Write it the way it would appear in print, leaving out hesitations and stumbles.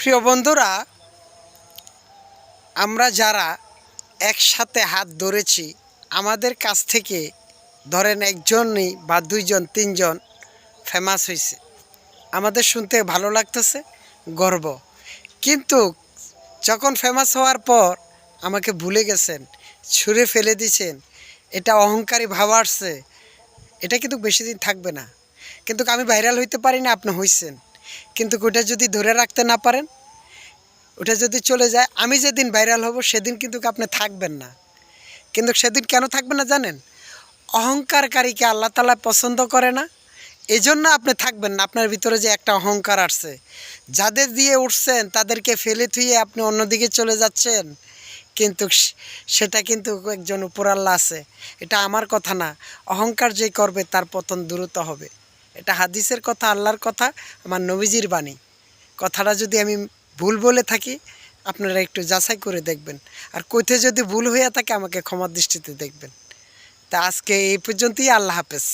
প্রিয় বন্ধুরা, আমরা যারা একসাথে হাত ধরেছি, আমাদের কাছ থেকে ধরেন একজনই বা দুইজন তিনজন ফেমাস হয়েছে, আমাদের শুনতে ভালো লাগতেছে, গর্ব। কিন্তু যখন ফেমাস হওয়ার পর আমাকে ভুলে গেছেন, ছুঁড়ে ফেলে দিয়েছেন, এটা অহংকারী ভাব আসছে, এটা কিন্তু বেশি দিন থাকবে না। কিন্তু আমি ভাইরাল হইতে পারি না, আপনি হইছেন, কিন্তু ওটা যদি ধরে রাখতে না পারেন, ওটা যদি চলে যায়, আমি যেদিন ভাইরাল হব সেদিন কিন্তু আপনি থাকবেন না। কিন্তু সেদিন কেন থাকবেন না জানেন? অহংকারকারীকে আল্লাহ তাআলা পছন্দ করে না, এজন্য আপনি থাকবেন না। আপনার ভিতরে যে একটা অহংকার আসছে, যাদের দিয়ে উঠছেন তাদেরকে ফেলে থুয়ে আপনি অন্যদিকে চলে যাচ্ছেন, কিন্তু সেটা কিন্তু একজন উপর আল্লাহ আছে, এটা আমার কথা না। অহংকার যে করবে তার পতন দ্রুত হবে, এটা হাদিসের কথা, আল্লাহর কথা, আমার নবীজির বাণী। কথাটা যদি আমি ভুল বলে থাকি, আপনারা একটু যাচাই করে দেখবেন, আর কোথায় যদি ভুল হয়ে থাকে আমাকে ক্ষমার দৃষ্টিতে দেখবেন। তা আজকে এই পর্যন্তই। আল্লাহ হাফেজ।